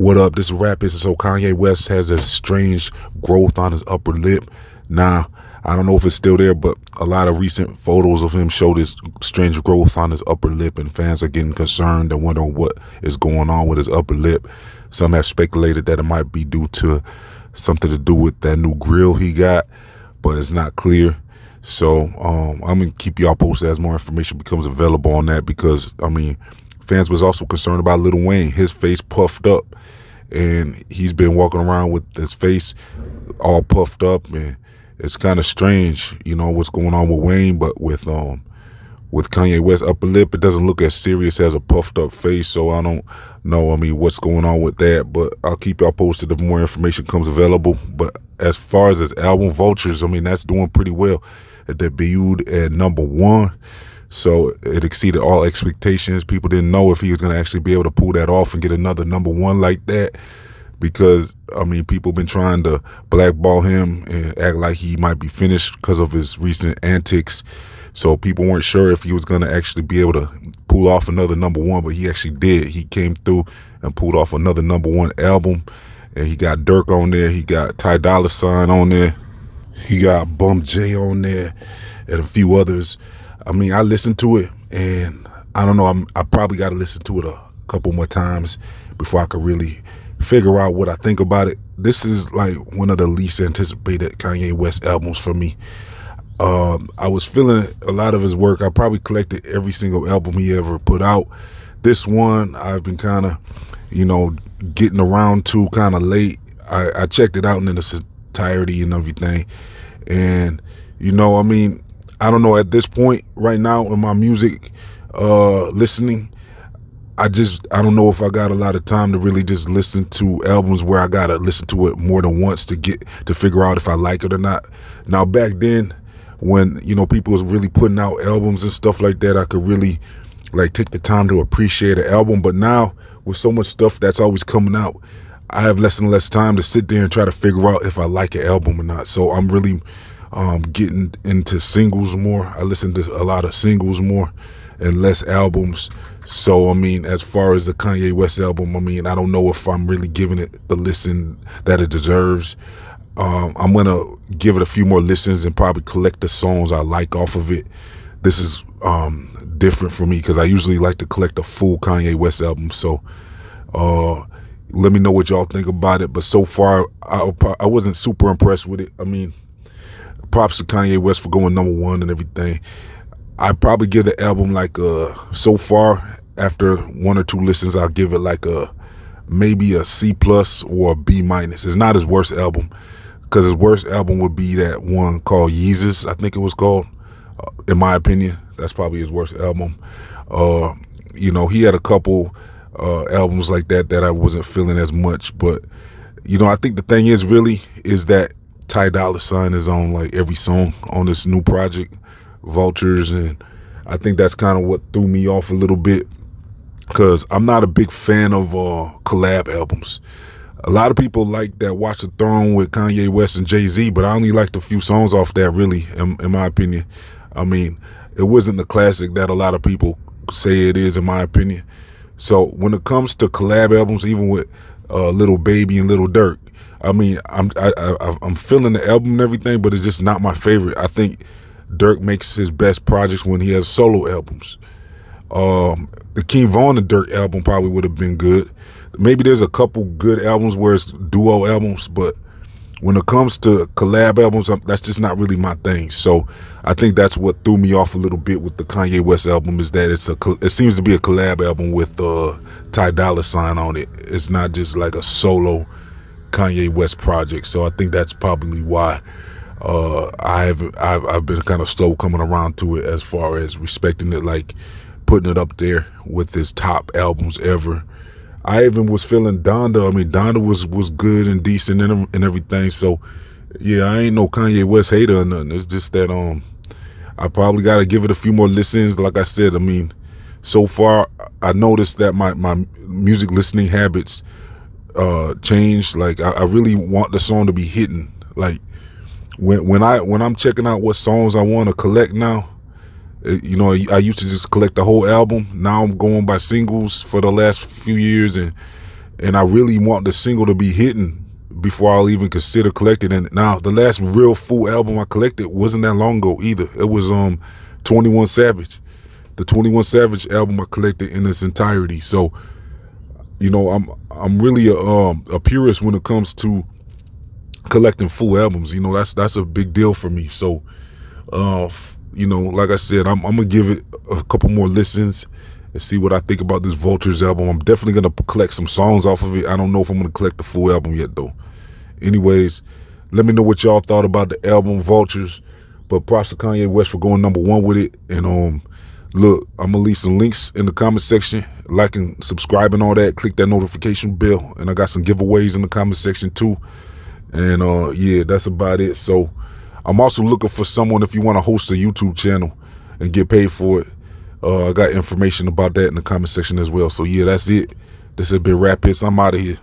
What up? This is Rap is so Kanye West has a strange growth on his upper lip. Now, I don't know if it's still there, but a lot of recent photos of him show this strange growth on his upper lip, and fans are getting concerned and wondering what is going on with his upper lip. Some have speculated that it might be due to something to do with that new grill he got, but it's not clear. So I'm gonna keep y'all posted as more information becomes available on that, because fans was also concerned about Lil Wayne. His face puffed up, and he's been walking around with his face all puffed up, and it's kind of strange, what's going on with Wayne. But with Kanye West upper lip, it doesn't look as serious as a puffed up face. So I don't know, what's going on with that. But I'll keep y'all posted if more information comes available. But as far as his album Vultures, that's doing pretty well. It debuted at #1. So it exceeded all expectations. People didn't know if he was going to actually be able to pull that off and get another #1 like that, because, people been trying to blackball him and act like he might be finished because of his recent antics. So people weren't sure if he was going to actually be able to pull off another #1, but he actually did. He came through and pulled off another #1 album, and he got Dirk on there. He got Ty Dolla $ign on there. He got Bum J on there and a few others. I listened to it, and I don't know, I probably got to listen to it a couple more times before I could really figure out what I think about it. This is like one of the least anticipated Kanye West albums for me. I was feeling a lot of his work. I probably collected every single album he ever put out. This one I've been kind of, getting around to kind of late. I checked it out in its entirety and everything. And, I don't know, at this point right now in my music listening, I don't know if I got a lot of time to really just listen to albums where I gotta listen to it more than once to figure out if I like it or not. Now, back then, when people was really putting out albums and stuff like that, I could really take the time to appreciate an album. But now, with so much stuff that's always coming out, I have less and less time to sit there and try to figure out if I like an album or not. So I'm really getting into singles more. I listen to a lot of singles more and less albums. So as far as the Kanye West album, I don't know if I'm really giving it the listen that it deserves. I'm gonna give it a few more listens and probably collect the songs I like off of it. This is different for me, because I usually like to collect a full Kanye West album. So let me know what y'all think about it. But so far, I wasn't super impressed with it. Props to Kanye West for going #1 and everything. I'd probably give the album so far, after 1 or 2 listens, I'll give it maybe a C+ or a B-. It's not his worst album, because his worst album would be that one called HITZ, I think it was called. In my opinion, that's probably his worst album. He had a couple albums like that I wasn't feeling as much, but I think the thing is that Ty Dolla $ign is on every song on this new project, Vultures, and I think that's kind of what threw me off a little bit, because I'm not a big fan of collab albums. A lot of people like that Watch the Throne with Kanye West and Jay-Z, but I only liked a few songs off that, really, in my opinion. It wasn't the classic that a lot of people say it is, in my opinion. So when it comes to collab albums, even with Lil Baby and Lil Durk, I'm feeling the album and everything, but it's just not my favorite. I think Durk makes his best projects when he has solo albums. The King Von and Durk album probably would have been good. Maybe there's a couple good albums where it's duo albums, but when it comes to collab albums, that's just not really my thing. So I think that's what threw me off a little bit with the Kanye West album, is that it seems to be a collab album with Ty Dolla $ign on it. It's not just like a solo Kanye West project. So I think that's probably why I've been kind of slow coming around to it, as far as respecting it, putting it up there with his top albums ever. I even was feeling Donda. Donda was good and decent and everything. So yeah, I ain't no Kanye West hater or nothing. It's just that I probably got to give it a few more listens. Like I said, so far I noticed that my music listening habits changed. I really want the song to be hitting. When I'm checking out what songs I want to collect now, I used to just collect the whole album. Now I'm going by singles for the last few years, and and I really want the single to be hitting before I'll even consider collecting. And now the last real full album I collected wasn't that long ago either. It was 21 Savage. The 21 Savage album I collected in its entirety. So, you know, I'm really a purist when it comes to collecting full albums. You know, that's a big deal for me. So, you know, like I said, I'm gonna give it a couple more listens and see what I think about this Vultures album. I'm definitely gonna collect some songs off of it. I don't know if I'm gonna collect the full album yet though. Anyways, let me know what y'all thought about the album Vultures. But props to Kanye West for going #1 with it. And look, I'm gonna leave some links in the comment section. Like and subscribe and all that. Click that notification bell. And I got some giveaways in the comment section too. And yeah, that's about it. So I'm also looking for someone if you want to host a YouTube channel and get paid for it. I got information about that in the comment section as well. So yeah, that's it. This has been Rap Hits. I'm out of here.